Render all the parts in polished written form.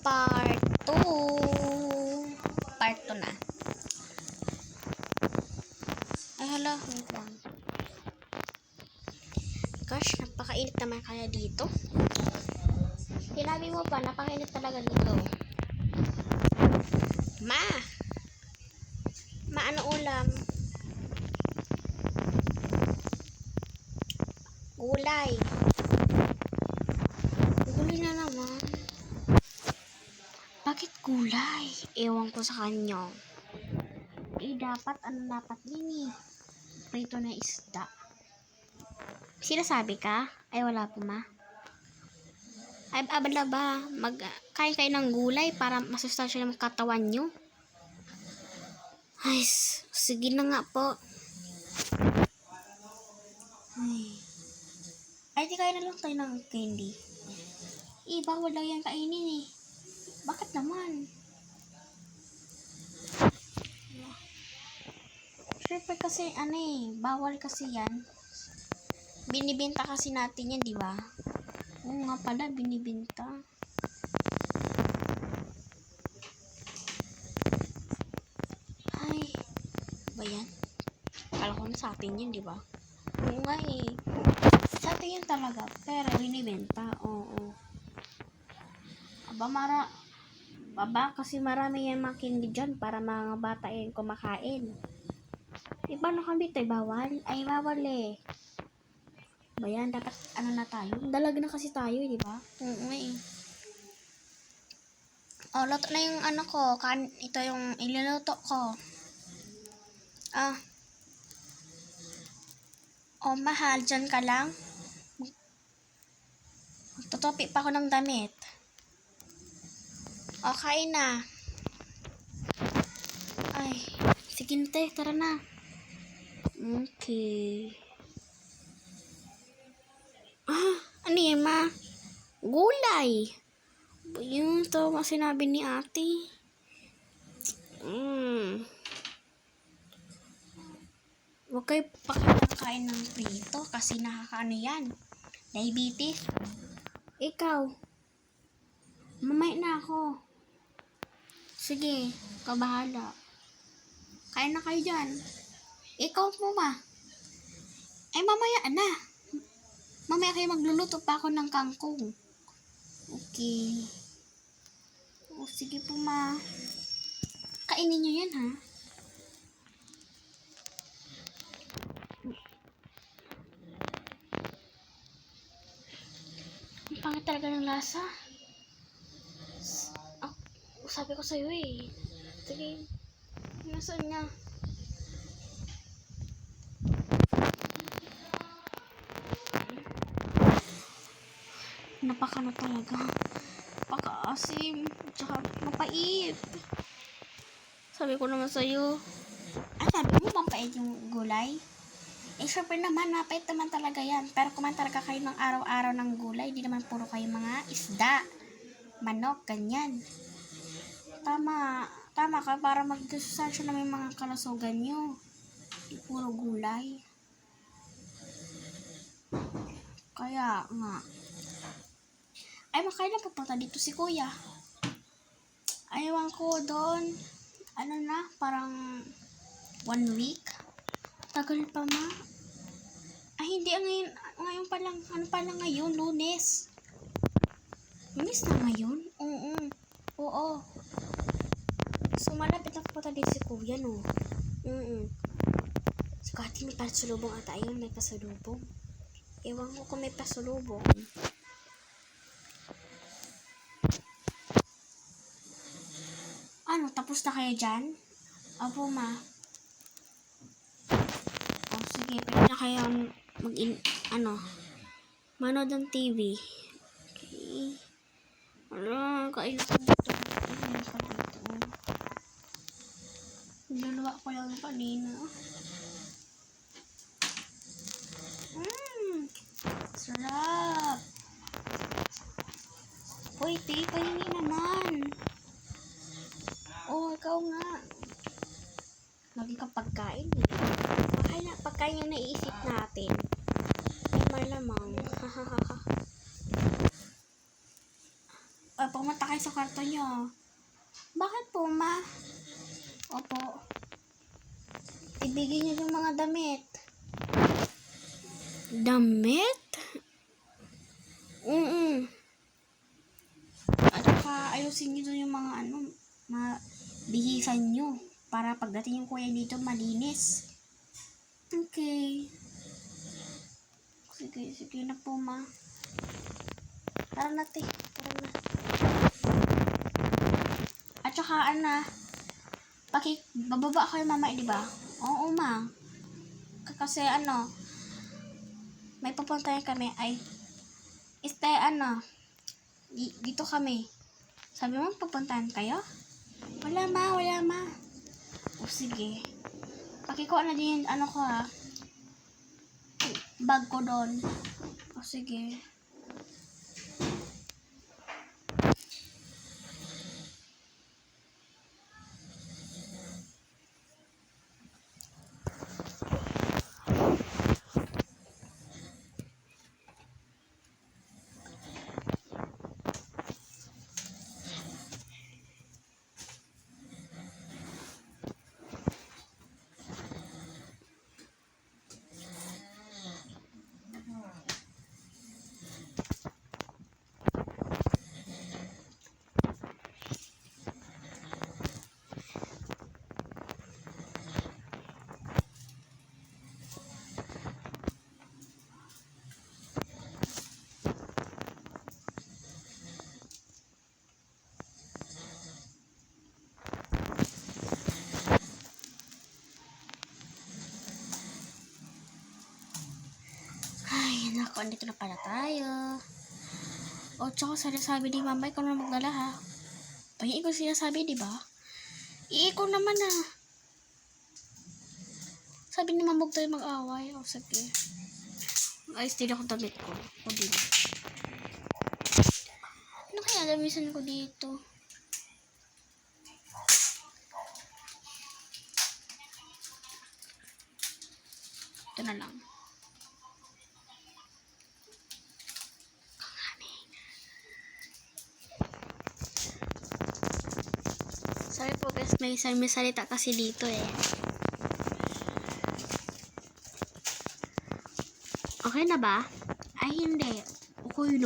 part 2. Part 2 na. Ay, hala. Wait lang. Gosh, napakainit naman kaya dito. Sinabi mo pa, napakainit talaga dito. Ma, ano ulam? Gulay. Gulay na naman. Bakit gulay? Ewan ko sa kanya. Dapat, dapat yun eh. Prito na isda. Sinasabi ka? Ay, wala po ma. Ay, abala ba? Kain kayo ng gulay para masustansya ng katawan nyo? Ay, sige na nga po. Ay, di kain na lang tayo ng candy. Bawal daw yan kainin eh. Bakit naman? Siyempre kasi, bawal kasi yan. Binibenta kasi natin yan, di ba? Oo nga pala, binibenta. Ay, ba yan? Kala ko sa atin yun, di ba? Oo nga eh. Sa atin yun talaga, pero binibenta. Oo. Aba, kasi marami yan makindi dyan para mga bata yan kumakain. Paano kami tayo bawal? Ay, bawal eh. Bayan, dapat na tayo? Dalag na kasi tayo, di ba? Oo nga eh. Luto na yung ko. Ito yung iluluto ko. Mahal, dyan ka lang. Tutopi pa ako ng damit. Kain na. Ay, sige te, tara na. Okay. Ano yan ma? Gulay. Yun to sinabi ni ate. Huwag kayo pakakain ng prito kasi nakakaano yan. Diabetes. Ikaw. Mamay na ako. Sige, kabahala. Kain na kayo dyan. Ikaw po ma. Ay, mamaya na. Mamaya kayo magluluto pa ako ng kangkong. Okay. Sige po ma. Kainin nyo yan ha. Ang pangit talaga ng lasa. Sabi ko sa'yo eh. Sige. Nasaan niya? Napakano talaga. Napakaasim. Tsaka mapait. Sabi ko naman sa'yo. Sabi mo mapait yung gulay? Syempre naman, mapait naman talaga yan. Pero kumain talaga kayo ng araw-araw ng gulay. Di naman puro kayo mga isda. Manok, ganyan. Tama ka para magdasusansya na may mga kalasugan nyo. Di puro gulay. Kaya nga. Ay, makain na pupunta dito si kuya. Ayawan ko doon. Parang 1 week. Tagal pa ma. Ay, hindi. Ngayon pa lang. Ano pa lang ngayon? Lunes. Lunes na ngayon? Oo. So, malapit na pupunta dito si kuya, no? Si Kati, may pasulubong ata yun. May pasulubong. Ewan ko kung may pasulubong. Tapos na kayo dyan? Opo, ma. Sige. Pwede na kayo manood ng TV. Okay. Kain ko dito. Niluluwa ko lang kanina. Sarap. Hoy, te, pahingi naman. Ikaw nga. Lagi kang pagkain eh. Pagkain yung naiisip natin. Ay, malamang. pumunta kayo sa kwarto nyo. Bakit po, ma? Opo. Ibigay niyo yung mga damit. Damit? At saka ayusin niyo yung mga bihisan niyo. Para pagdating yung kuya dito, malinis. Okay. Sige na po, ma. Tara na, te. Tara na. At saka, bababa kayo, mama, di ba? Oo, ma. Kasi, may pupuntahan kami, dito kami. Sabi mo, pupuntahan kayo? Wala, ma. O, sige. Pakikuha na din, ko, ha. Bag ko doon. O, sige. Ay, naku, andito na pala tayo. O, tsaka sinasabi ni mama, ikaw na magdala, ha? Pahingi ko sinasabi, di ba? Ikaw naman, ha? Sabi ni mama, huwag tayo mag-away. O, sige. Ayos din ako damit ko. O, di ba? Ano kaya damisan ko dito? Ito na lang. Sorry po guys, may salita kasi dito eh. Okay na ba? Ay hindi. Okay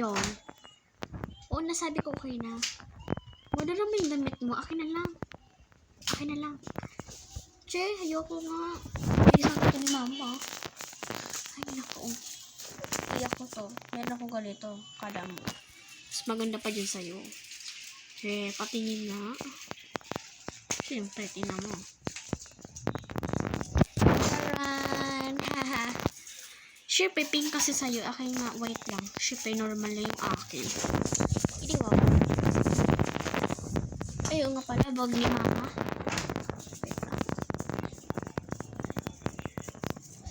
yun. Oo, nasabi ko okay na. Wala naman yung damit mo. Akin na lang. Che, ayoko nga. Isang ito ni mama. Ay naku. Iyak ko to. Meron ako ganito. Kada mo. Mas maganda pa dyan sa'yo. Che, patingin nga. Siyempre, tingnan mo. Aran! Haha. Siyempre, pink kasi sa'yo. Akin nga, white lang. Siyempre, normal lang yung akin. Hindi mo. Ayaw nga pala, bag ni mama.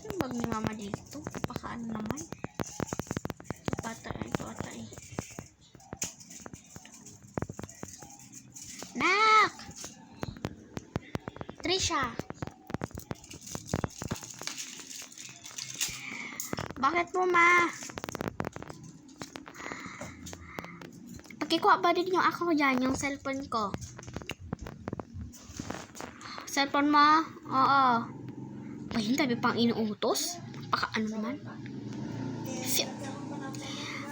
Saan bag ni mama dito? Pakaan naman. Ito ata eh. Nak! Trisha! Bakit po, ma? Pagkikuha ba din yung ako dyan, yung cellphone ko? Cellphone mo? Oo. Ay, hindi pang inuutos? Ano naman?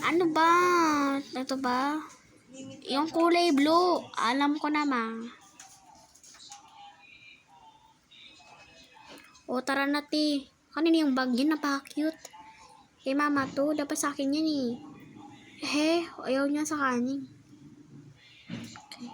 Ano ba? Ito ba? Yung kulay blue. Alam ko naman. O, tara na, ti. Kanina yung bag yun, napaka-cute. Kay mama to, dapat sa akin yan eh. Ayaw niya sa kanin. Okay.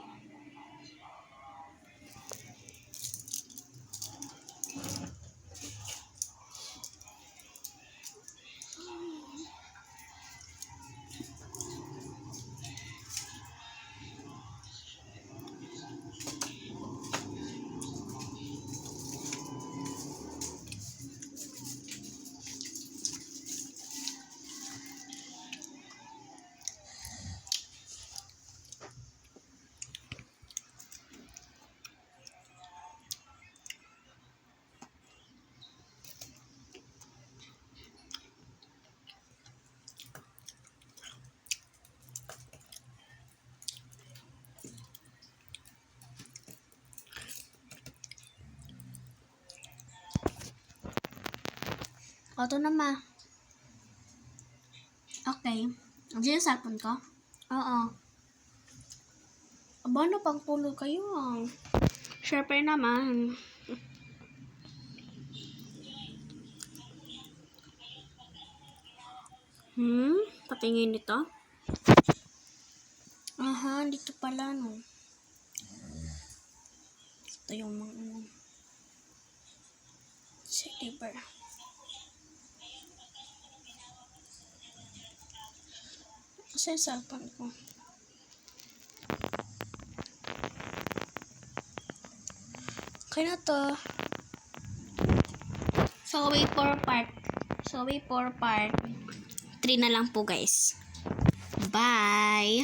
O, ito na ma. Okay. Diyan yung cellphone ko? Oo. Aba, ano pang tulog kayo ah. Siyempre naman. Patingin nito. Aha, dito pala no. Ito yung mga silver. Kasi yung cellphone ko. Okay na to. So, wait for part 3 na lang po guys. Bye!